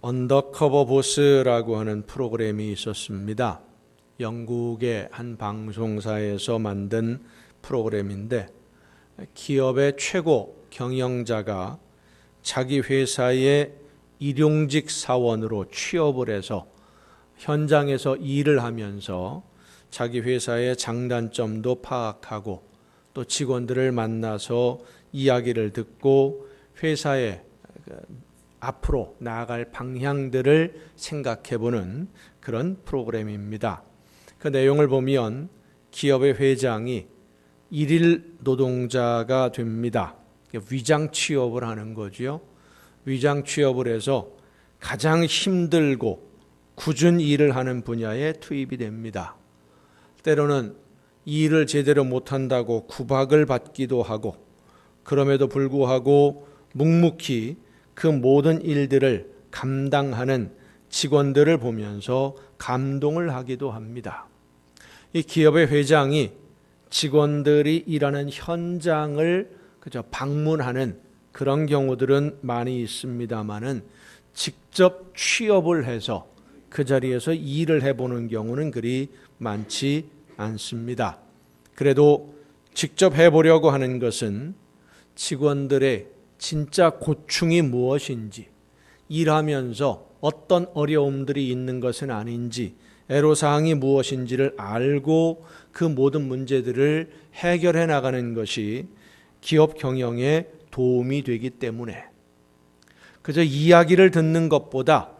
언더커버 보스라고 하는 프로그램이 있었습니다. 영국의 한 방송사에서 만든 프로그램인데 기업의 최고 경영자가 자기 회사의 일용직 사원으로 취업을 해서 현장에서 일을 하면서 자기 회사의 장단점도 파악하고 또 직원들을 만나서 이야기를 듣고 회사의 앞으로 나아갈 방향들을 생각해보는 그런 프로그램입니다. 그 내용을 보면 기업의 회장이 일일 노동자가 됩니다. 위장 취업을 하는 거죠. 위장 취업을 해서 가장 힘들고 굳은 일을 하는 분야에 투입이 됩니다. 때로는 이 일을 제대로 못한다고 구박을 받기도 하고 그럼에도 불구하고 묵묵히 그 모든 일들을 감당하는 직원들을 보면서 감동을 하기도 합니다. 이 기업의 회장이 직원들이 일하는 현장을 방문하는 그런 경우들은 많이 있습니다만은 직접 취업을 해서 그 자리에서 일을 해보는 경우는 그리 많지 않습니다. 그래도 직접 해보려고 하는 것은 직원들의 진짜 고충이 무엇인지, 일하면서 어떤 어려움들이 있는 것은 아닌지, 애로사항이 무엇인지를 알고 그 모든 문제들을 해결해 나가는 것이 기업 경영에 도움이 되기 때문에 그저 이야기를 듣는 것보다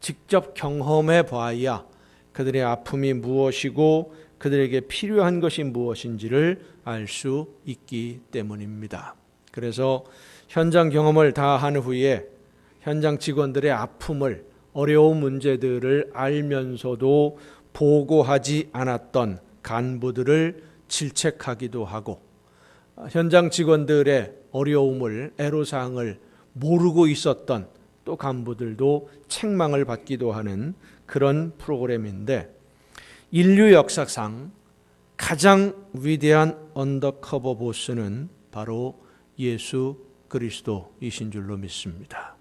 직접 경험해 봐야 그들의 아픔이 무엇이고 그들에게 필요한 것이 무엇인지를 알 수 있기 때문입니다. 그래서 현장 경험을 다 한 후에 현장 직원들의 아픔을, 어려운 문제들을 알면서도 보고하지 않았던 간부들을 질책하기도 하고 현장 직원들의 어려움을, 애로사항을 모르고 있었던 또 간부들도 책망을 받기도 하는 그런 프로그램인데 인류 역사상 가장 위대한 언더커버 보스는 바로 예수 그리스도이신 줄로 믿습니다.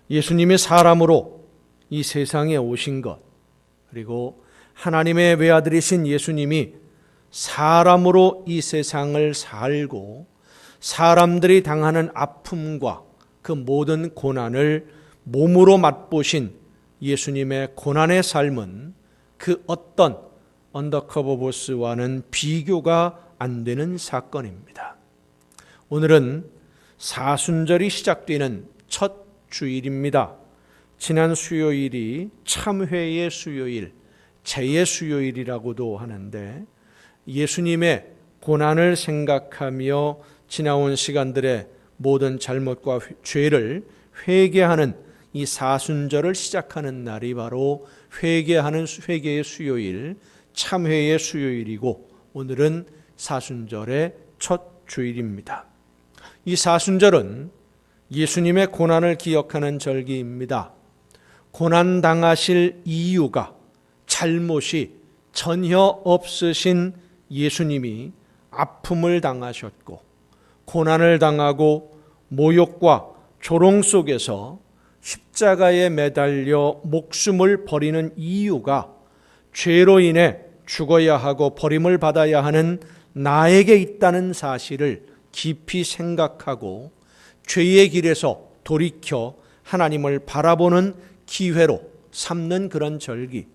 예수님이 사람으로 이 세상에 오신 것, 그리고 하나님의 외아들이신 예수님이 사람으로 이 세상을 살고 사람들이 당하는 아픔과 그 모든 고난을 몸으로 맛보신 예수님의 고난의 삶은 그 어떤 언더커버 보스와는 비교가 안 되는 사건입니다. 오늘은 사순절이 시작되는 첫 주일입니다. 지난 수요일이 참회의 수요일, 제의 수요일이라고도 하는데 예수님의 고난을 생각하며 지나온 시간들의 모든 잘못과 죄를 회개하는 이 사순절을 시작하는 날이 바로 회개의 수요일, 참회의 수요일이고 오늘은 사순절의 첫 주일입니다. 이 사순절은 예수님의 고난을 기억하는 절기입니다. 고난당하실 이유가, 잘못이 전혀 없으신 예수님이 아픔을 당하셨고 고난을 당하고 모욕과 조롱 속에서 십자가에 매달려 목숨을 버리는 이유가 죄로 인해 죽어야 하고 버림을 받아야 하는 나에게 있다는 사실을 깊이 생각하고 죄의 길에서 돌이켜 하나님을 바라보는 기회로 삼는 그런 절기.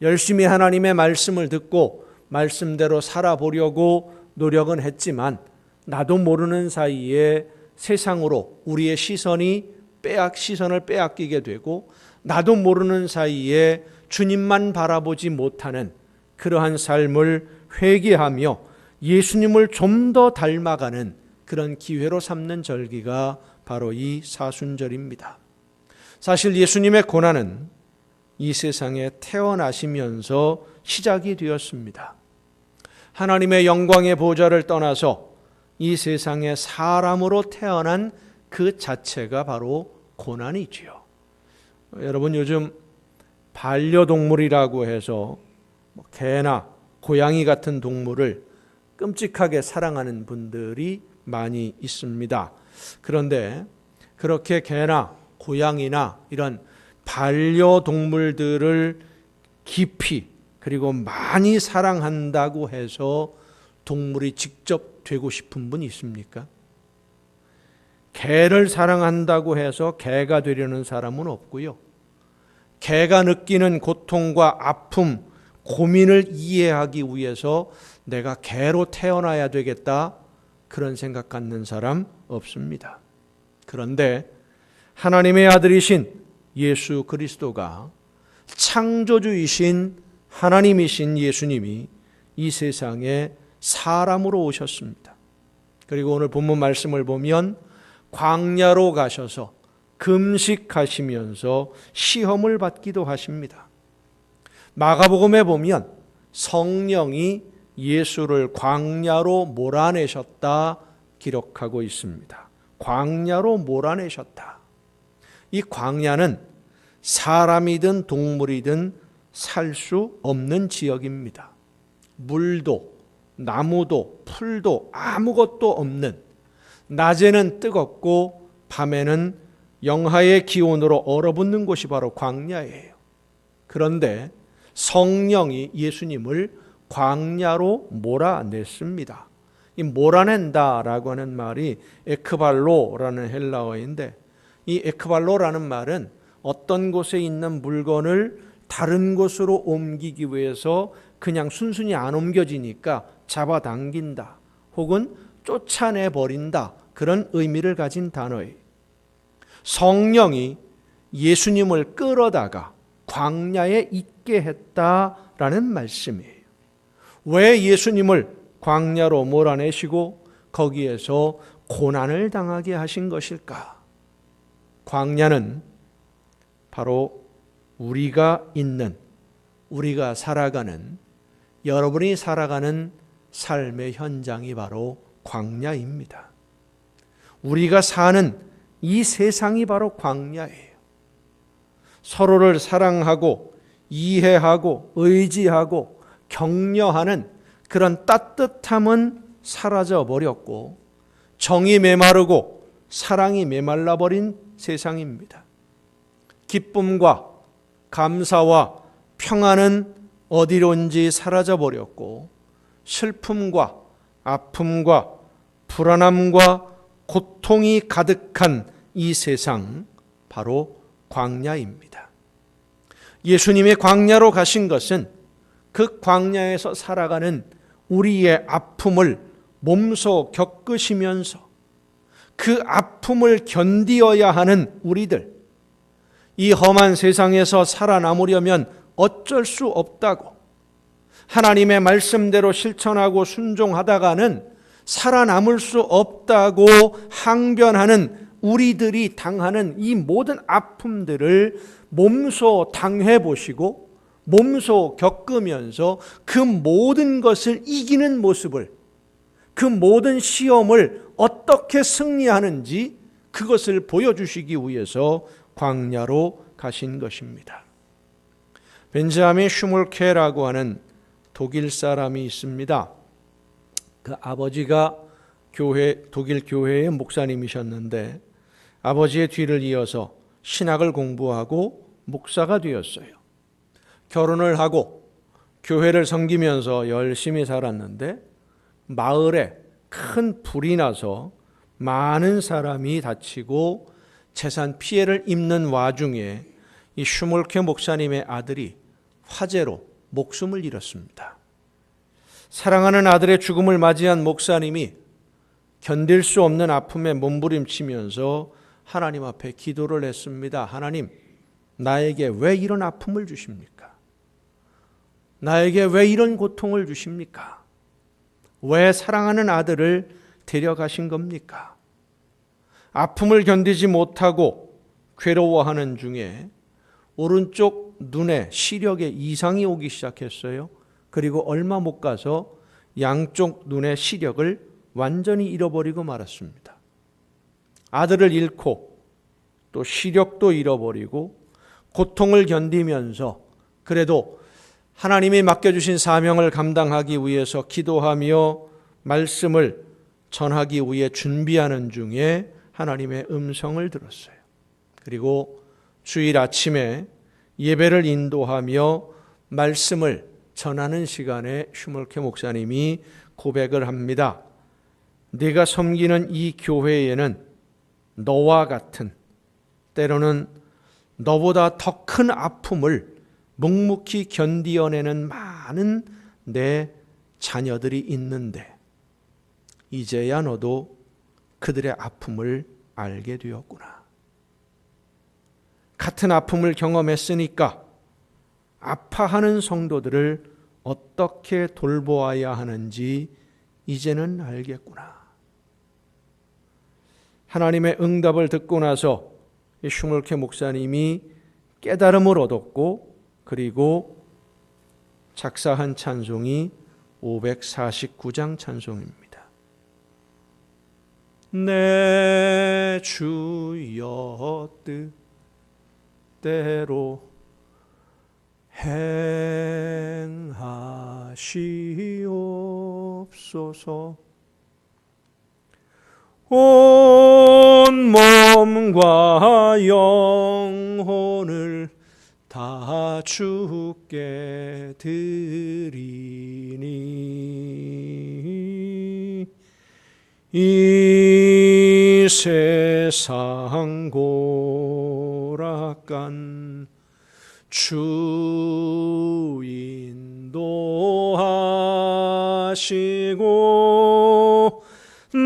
열심히 하나님의 말씀을 듣고 말씀대로 살아보려고 노력은 했지만 나도 모르는 사이에 세상으로 우리의 시선을 빼앗기게 되고 나도 모르는 사이에 주님만 바라보지 못하는 그러한 삶을 회개하며 예수님을 좀 더 닮아가는 그런 기회로 삼는 절기가 바로 이 사순절입니다. 사실 예수님의 고난은 이 세상에 태어나시면서 시작이 되었습니다. 하나님의 영광의 보좌를 떠나서 이 세상에 사람으로 태어난 그 자체가 바로 고난이지요. 여러분 요즘 반려동물이라고 해서 개나 고양이 같은 동물을 끔찍하게 사랑하는 분들이 많이 있습니다. 그런데 그렇게 개나 고양이나 이런 반려동물들을 깊이 그리고 많이 사랑한다고 해서 동물이 직접 되고 싶은 분 있습니까? 개를 사랑한다고 해서 개가 되려는 사람은 없고요. 개가 느끼는 고통과 아픔, 고민을 이해하기 위해서 내가 개로 태어나야 되겠다 그런 생각 갖는 사람 없습니다. 그런데 하나님의 아들이신 예수 그리스도가 창조주이신 하나님이신 예수님이 이 세상에 사람으로 오셨습니다. 그리고 오늘 본문 말씀을 보면 광야로 가셔서 금식하시면서 시험을 받기도 하십니다. 마가복음에 보면 성령이 예수를 광야로 몰아내셨다 기록하고 있습니다. 광야로 몰아내셨다. 이 광야는 사람이든 동물이든 살 수 없는 지역입니다. 물도 나무도 풀도 아무것도 없는, 낮에는 뜨겁고 밤에는 영하의 기온으로 얼어붙는 곳이 바로 광야예요. 그런데 성령이 예수님을 광야로 몰아냈습니다. 이 몰아낸다라고 하는 말이 에크발로라는 헬라어인데, 이 에크발로라는 말은 어떤 곳에 있는 물건을 다른 곳으로 옮기기 위해서 그냥 순순히 안 옮겨지니까 잡아당긴다 혹은 쫓아내버린다, 그런 의미를 가진 단어예요. 성령이 예수님을 끌어다가 광야에 있게 했다라는 말씀이에요. 왜 예수님을 광야로 몰아내시고 거기에서 고난을 당하게 하신 것일까? 광야는 바로 우리가 있는, 우리가 살아가는, 여러분이 살아가는 삶의 현장이 바로 광야입니다. 우리가 사는 이 세상이 바로 광야예요. 서로를 사랑하고 이해하고 의지하고 격려하는 그런 따뜻함은 사라져 버렸고 정이 메마르고 사랑이 메말라 버린 세상입니다. 기쁨과 감사와 평안은 어디론지 사라져 버렸고 슬픔과 아픔과 불안함과 고통이 가득한 이 세상, 바로 광야입니다. 예수님이 광야로 가신 것은 그 광야에서 살아가는 우리의 아픔을 몸소 겪으시면서 그 아픔을 견디어야 하는 우리들, 이 험한 세상에서 살아남으려면 어쩔 수 없다고, 하나님의 말씀대로 실천하고 순종하다가는 살아남을 수 없다고 항변하는 우리들이 당하는 이 모든 아픔들을 몸소 당해보시고 몸소 겪으면서 그 모든 것을 이기는 모습을, 그 모든 시험을 어떻게 승리하는지 그것을 보여주시기 위해서 광야로 가신 것입니다. 벤자민 슈몰케라고 하는 독일 사람이 있습니다. 그 아버지가 독일 교회의 목사님이셨는데 아버지의 뒤를 이어서 신학을 공부하고 목사가 되었어요. 결혼을 하고 교회를 섬기면서 열심히 살았는데 마을에 큰 불이 나서 많은 사람이 다치고 재산 피해를 입는 와중에 이 슈몰케 목사님의 아들이 화재로 목숨을 잃었습니다. 사랑하는 아들의 죽음을 맞이한 목사님이 견딜 수 없는 아픔에 몸부림치면서 하나님 앞에 기도를 했습니다. 하나님, 나에게 왜 이런 아픔을 주십니까? 나에게 왜 이런 고통을 주십니까? 왜 사랑하는 아들을 데려가신 겁니까? 아픔을 견디지 못하고 괴로워하는 중에 오른쪽 눈에 시력에 이상이 오기 시작했어요. 그리고 얼마 못 가서 양쪽 눈의 시력을 완전히 잃어버리고 말았습니다. 아들을 잃고 또 시력도 잃어버리고 고통을 견디면서 그래도 하나님이 맡겨주신 사명을 감당하기 위해서 기도하며 말씀을 전하기 위해 준비하는 중에 하나님의 음성을 들었어요. 그리고 주일 아침에 예배를 인도하며 말씀을 전하는 시간에 슈멀케 목사님이 고백을 합니다. 네가 섬기는 이 교회에는 너와 같은, 때로는 너보다 더 큰 아픔을 묵묵히 견디어내는 많은 내 자녀들이 있는데 이제야 너도 그들의 아픔을 알게 되었구나. 같은 아픔을 경험했으니까 아파하는 성도들을 어떻게 돌보아야 하는지 이제는 알겠구나. 하나님의 응답을 듣고 나서 슈멀케 목사님이 깨달음을 얻었고, 그리고 작사한 찬송이 549장 찬송입니다. 내 주여 뜻대로 행하시옵소서. 온 몸과 영혼을 다 주께 드리니 이 세상 고락간 주 인도하시고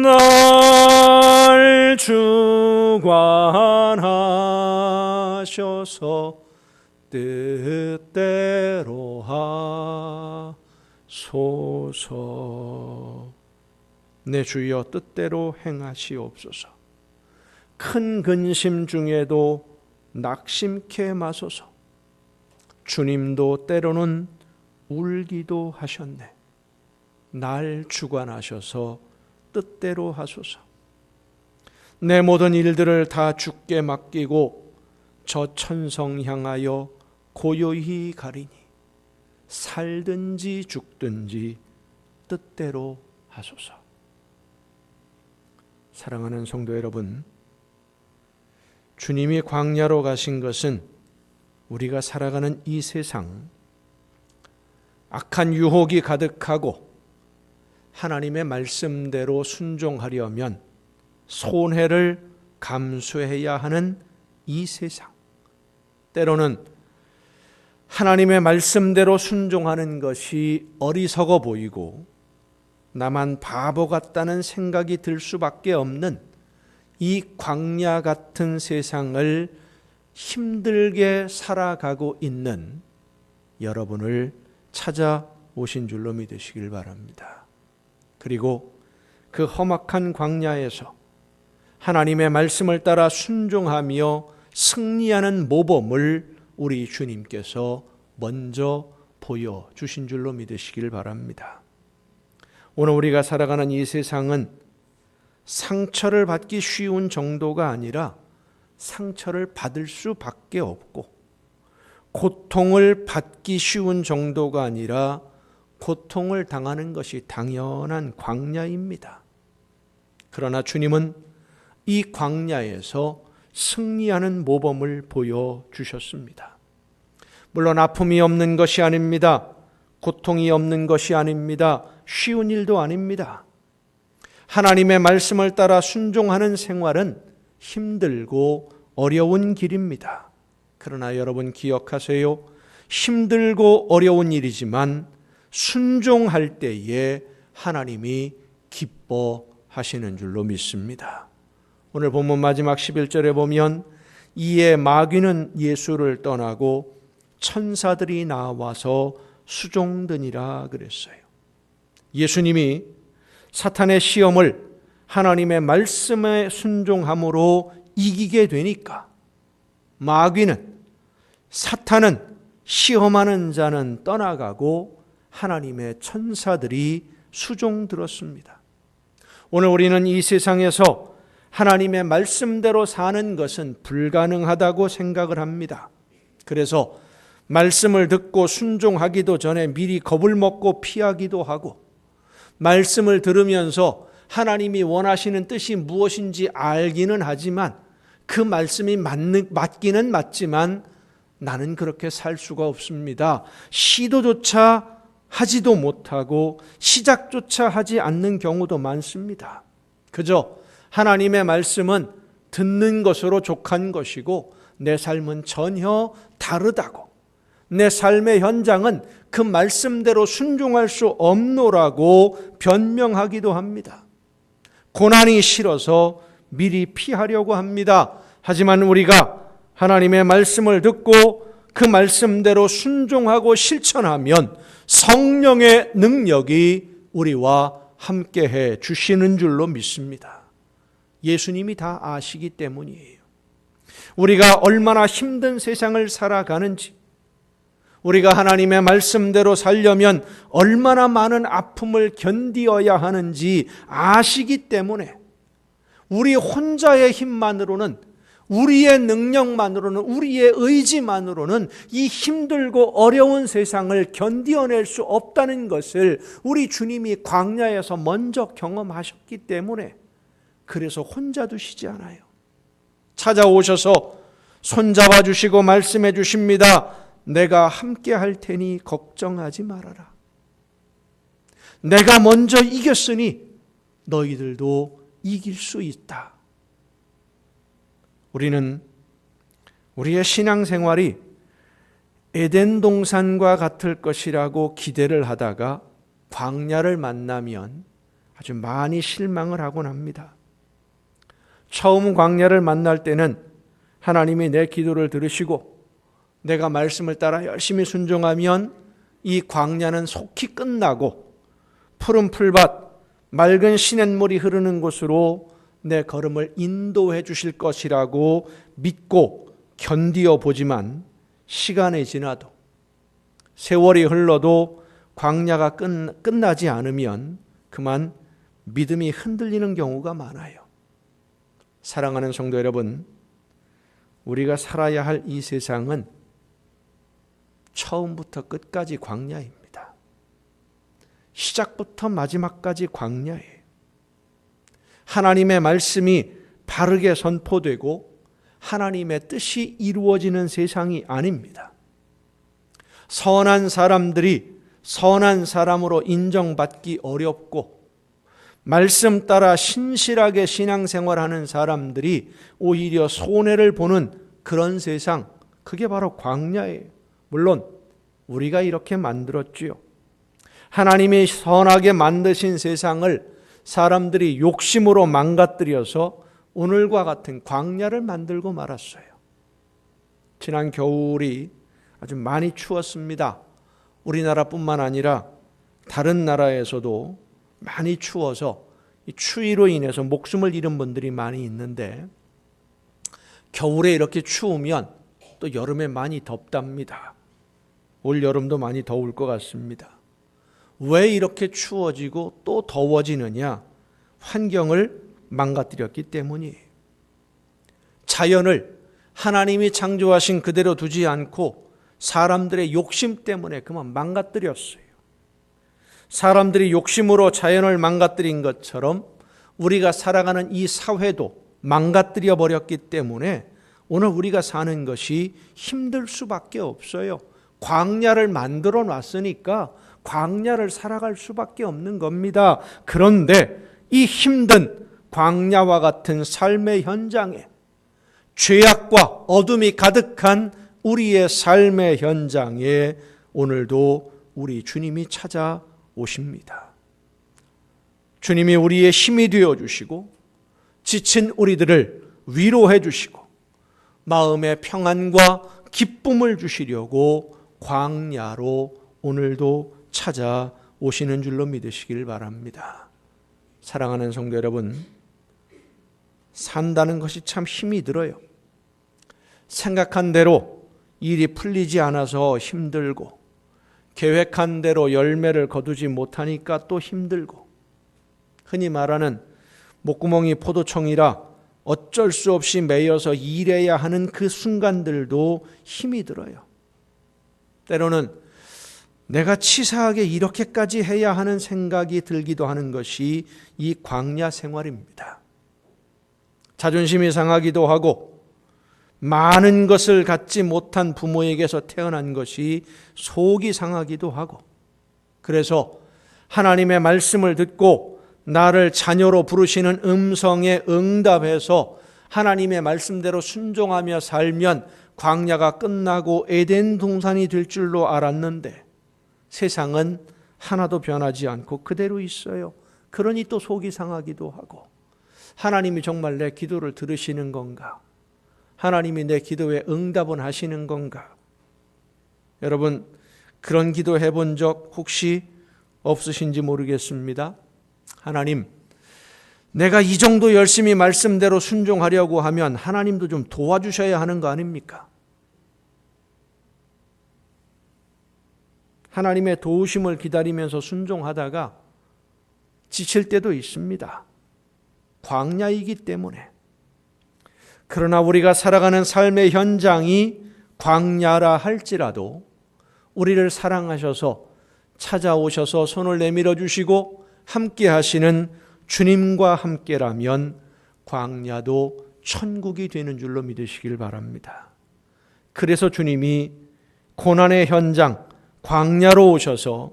날 주관하셔서 뜻대로 하소서. 내 주여 뜻대로 행하시옵소서. 큰 근심 중에도 낙심케 마소서. 주님도 때로는 울기도 하셨네. 날 주관하셔서 뜻대로 하소서. 내 모든 일들을 다 주께 맡기고 저 천성 향하여 고요히 가리니 살든지 죽든지 뜻대로 하소서. 사랑하는 성도 여러분, 주님이 광야로 가신 것은 우리가 살아가는 이 세상 악한 유혹이 가득하고 하나님의 말씀대로 순종하려면 손해를 감수해야 하는 이 세상, 때로는 하나님의 말씀대로 순종하는 것이 어리석어 보이고 나만 바보 같다는 생각이 들 수밖에 없는 이 광야 같은 세상을 힘들게 살아가고 있는 여러분을 찾아오신 줄로 믿으시길 바랍니다. 그리고 그 험악한 광야에서 하나님의 말씀을 따라 순종하며 승리하는 모범을 우리 주님께서 먼저 보여주신 줄로 믿으시길 바랍니다. 오늘 우리가 살아가는 이 세상은 상처를 받기 쉬운 정도가 아니라 상처를 받을 수밖에 없고, 고통을 받기 쉬운 정도가 아니라 고통을 당하는 것이 당연한 광야입니다. 그러나 주님은 이 광야에서 승리하는 모범을 보여주셨습니다. 물론 아픔이 없는 것이 아닙니다. 고통이 없는 것이 아닙니다. 쉬운 일도 아닙니다. 하나님의 말씀을 따라 순종하는 생활은 힘들고 어려운 길입니다. 그러나 여러분 기억하세요. 힘들고 어려운 일이지만 순종할 때에 하나님이 기뻐하시는 줄로 믿습니다. 오늘 본문 마지막 11절에 보면 이에 마귀는 예수를 떠나고 천사들이 나와서 수종드니라 그랬어요. 예수님이 사탄의 시험을 하나님의 말씀에 순종함으로 이기게 되니까 마귀는, 사탄은, 시험하는 자는 떠나가고 하나님의 천사들이 수종들었습니다. 오늘 우리는 이 세상에서 하나님의 말씀대로 사는 것은 불가능하다고 생각을 합니다. 그래서 말씀을 듣고 순종하기도 전에 미리 겁을 먹고 피하기도 하고, 말씀을 들으면서 하나님이 원하시는 뜻이 무엇인지 알기는 하지만 그 말씀이 맞기는 맞지만 나는 그렇게 살 수가 없습니다. 시도조차 하지도 못하고 시작조차 하지 않는 경우도 많습니다. 그저 하나님의 말씀은 듣는 것으로 족한 것이고 내 삶은 전혀 다르다고, 내 삶의 현장은 그 말씀대로 순종할 수 없노라고 변명하기도 합니다. 고난이 싫어서 미리 피하려고 합니다. 하지만 우리가 하나님의 말씀을 듣고 그 말씀대로 순종하고 실천하면 성령의 능력이 우리와 함께해 주시는 줄로 믿습니다. 예수님이 다 아시기 때문이에요. 우리가 얼마나 힘든 세상을 살아가는지, 우리가 하나님의 말씀대로 살려면 얼마나 많은 아픔을 견디어야 하는지 아시기 때문에 우리 혼자의 힘만으로는, 우리의 능력만으로는, 우리의 의지만으로는 이 힘들고 어려운 세상을 견디어낼 수 없다는 것을 우리 주님이 광야에서 먼저 경험하셨기 때문에 그래서 혼자 두시지 않아요. 찾아오셔서 손잡아 주시고 말씀해 주십니다. 내가 함께 할 테니 걱정하지 말아라. 내가 먼저 이겼으니 너희들도 이길 수 있다. 우리는 우리의 신앙생활이 에덴 동산과 같을 것이라고 기대를 하다가 광야를 만나면 아주 많이 실망을 하곤 합니다. 처음 광야를 만날 때는 하나님이 내 기도를 들으시고 내가 말씀을 따라 열심히 순종하면 이 광야는 속히 끝나고 푸른 풀밭, 맑은 시냇물이 흐르는 곳으로 내 걸음을 인도해 주실 것이라고 믿고 견디어 보지만 시간이 지나도, 세월이 흘러도 광야가 끝나지 않으면 그만 믿음이 흔들리는 경우가 많아요. 사랑하는 성도 여러분, 우리가 살아야 할 이 세상은 처음부터 끝까지 광야입니다. 시작부터 마지막까지 광야예요. 하나님의 말씀이 바르게 선포되고 하나님의 뜻이 이루어지는 세상이 아닙니다. 선한 사람들이 선한 사람으로 인정받기 어렵고 말씀 따라 신실하게 신앙생활하는 사람들이 오히려 손해를 보는 그런 세상, 그게 바로 광야예요. 물론 우리가 이렇게 만들었지요. 하나님이 선하게 만드신 세상을 사람들이 욕심으로 망가뜨려서 오늘과 같은 광야를 만들고 말았어요. 지난 겨울이 아주 많이 추웠습니다. 우리나라뿐만 아니라 다른 나라에서도 많이 추워서 이 추위로 인해서 목숨을 잃은 분들이 많이 있는데, 겨울에 이렇게 추우면 또 여름에 많이 덥답니다. 올 여름도 많이 더울 것 같습니다. 왜 이렇게 추워지고 또 더워지느냐? 환경을 망가뜨렸기 때문이에요. 자연을 하나님이 창조하신 그대로 두지 않고 사람들의 욕심 때문에 그만 망가뜨렸어요. 사람들이 욕심으로 자연을 망가뜨린 것처럼 우리가 살아가는 이 사회도 망가뜨려 버렸기 때문에 오늘 우리가 사는 것이 힘들 수밖에 없어요. 광야를 만들어 놨으니까 광야를 살아갈 수밖에 없는 겁니다. 그런데 이 힘든 광야와 같은 삶의 현장에, 죄악과 어둠이 가득한 우리의 삶의 현장에 오늘도 우리 주님이 찾아오십니다. 주님이 우리의 힘이 되어주시고 지친 우리들을 위로해 주시고 마음의 평안과 기쁨을 주시려고 광야로 오늘도 찾아오시는 줄로 믿으시길 바랍니다. 사랑하는 성도 여러분, 산다는 것이 참 힘이 들어요. 생각한 대로 일이 풀리지 않아서 힘들고, 계획한 대로 열매를 거두지 못하니까 또 힘들고, 흔히 말하는 목구멍이 포도청이라 어쩔 수 없이 매여서 일해야 하는 그 순간들도 힘이 들어요. 때로는 내가 치사하게 이렇게까지 해야 하는 생각이 들기도 하는 것이 이 광야 생활입니다. 자존심이 상하기도 하고 많은 것을 갖지 못한 부모에게서 태어난 것이 속이 상하기도 하고, 그래서 하나님의 말씀을 듣고 나를 자녀로 부르시는 음성에 응답해서 하나님의 말씀대로 순종하며 살면 광야가 끝나고 에덴 동산이 될 줄로 알았는데 세상은 하나도 변하지 않고 그대로 있어요. 그러니 또 속이 상하기도 하고, 하나님이 정말 내 기도를 들으시는 건가? 하나님이 내 기도에 응답은 하시는 건가? 여러분, 그런 기도 해본 적 혹시 없으신지 모르겠습니다. 하나님, 내가 이 정도 열심히 말씀대로 순종하려고 하면 하나님도 좀 도와주셔야 하는 거 아닙니까? 하나님의 도우심을 기다리면서 순종하다가 지칠 때도 있습니다. 광야이기 때문에. 그러나 우리가 살아가는 삶의 현장이 광야라 할지라도 우리를 사랑하셔서 찾아오셔서 손을 내밀어 주시고 함께 하시는 주님과 함께라면 광야도 천국이 되는 줄로 믿으시길 바랍니다. 그래서 주님이 고난의 현장 광야로 오셔서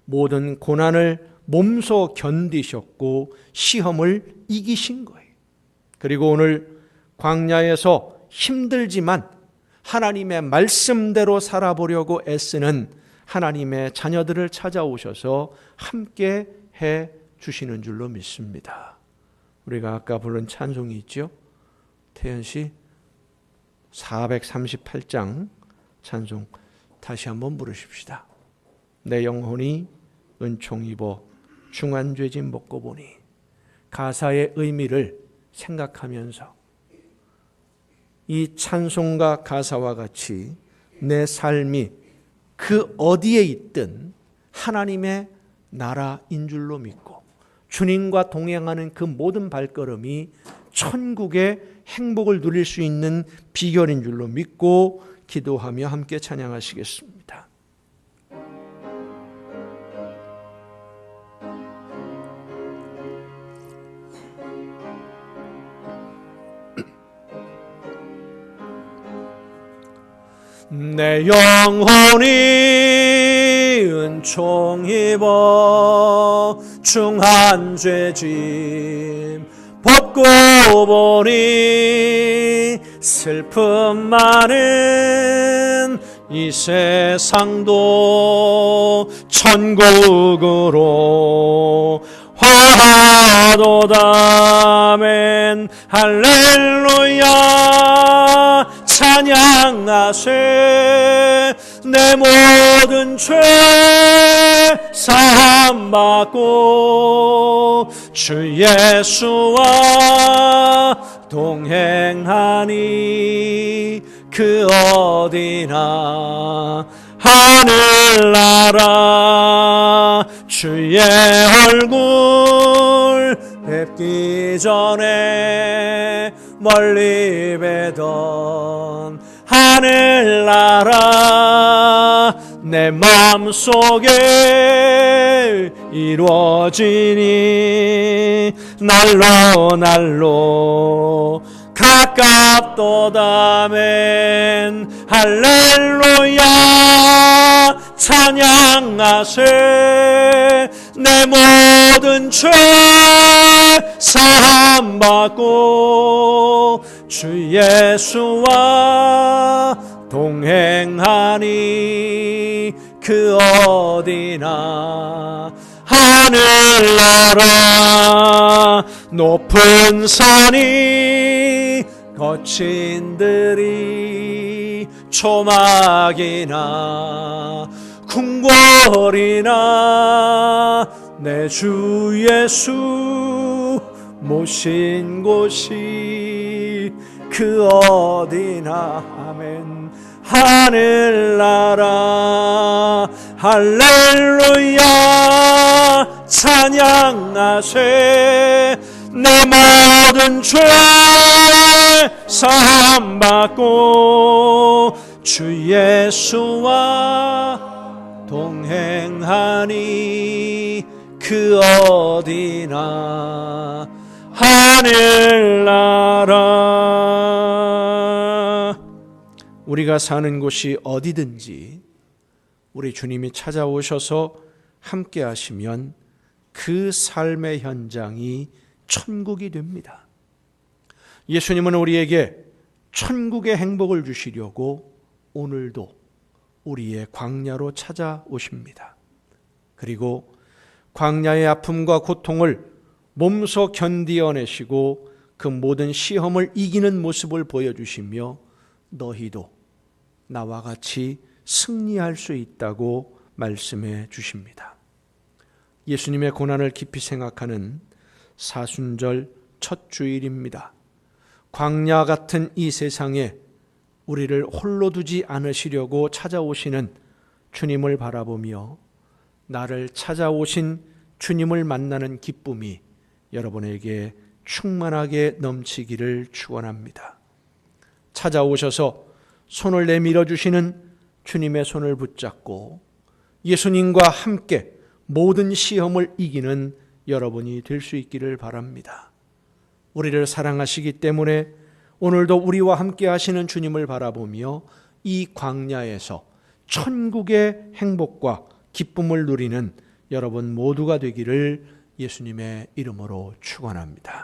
모든 고난을 몸소 견디셨고 시험을 이기신 거예요. 그리고 오늘 광야에서 힘들지만 하나님의 말씀대로 살아보려고 애쓰는 하나님의 자녀들을 찾아오셔서 함께 해 주시는 줄로 믿습니다. 우리가 아까 부른 찬송이 있죠? 태연 씨 438장 찬송 다시 한번 부르십시다. 내 영혼이 은총 입어 중한 죄짐 벗고 보니. 가사의 의미를 생각하면서 이 찬송가 가사와 같이 내 삶이 그 어디에 있든 하나님의 나라인 줄로 믿고 주님과 동행하는 그 모든 발걸음이 천국의 행복을 누릴 수 있는 비결인 줄로 믿고 기도하며 함께 찬양하시겠습니다. 내 영혼이 은총 입어 중한 죄짐 벗고 보니 슬픔 많은 이 세상도 천국으로 화하도다멘 할렐루야 찬양하세 내 모든 죄 사함받고 주 예수와 동행하니 그 어디나 하늘나라 주의 얼굴 뵙기 전에 멀리 뵈던 하늘나라 내 마음속에 이루어지니 날로 가깝도다멘 할렐루야 찬양하세 내 모든 죄 사함받고 주 예수와 동행하니 그 어디나 하늘나라 높은 산이 거친 들이 초막이나 궁궐이나 내 주 예수 모신 곳이 그 어디나 아멘 하늘나라 할렐루야 찬양하세 내 모든 죄 사함받고 주 예수와 동행하니 그 어디나 하늘나라 우리가 사는 곳이 어디든지 우리 주님이 찾아오셔서 함께 하시면 그 삶의 현장이 천국이 됩니다. 예수님은 우리에게 천국의 행복을 주시려고 오늘도 우리의 광야로 찾아오십니다. 그리고 광야의 아픔과 고통을 몸소 견디어내시고 그 모든 시험을 이기는 모습을 보여주시며 너희도 나와 같이 승리할 수 있다고 말씀해 주십니다. 예수님의 고난을 깊이 생각하는 사순절 첫 주일입니다. 광야 같은 이 세상에 우리를 홀로 두지 않으시려고 찾아오시는 주님을 바라보며 나를 찾아오신 주님을 만나는 기쁨이 여러분에게 충만하게 넘치기를 축원합니다. 찾아오셔서 손을 내밀어 주시는 주님의 손을 붙잡고 예수님과 함께 모든 시험을 이기는 여러분이 될 수 있기를 바랍니다. 우리를 사랑하시기 때문에 오늘도 우리와 함께 하시는 주님을 바라보며 이 광야에서 천국의 행복과 기쁨을 누리는 여러분 모두가 되기를 예수님의 이름으로 축원합니다.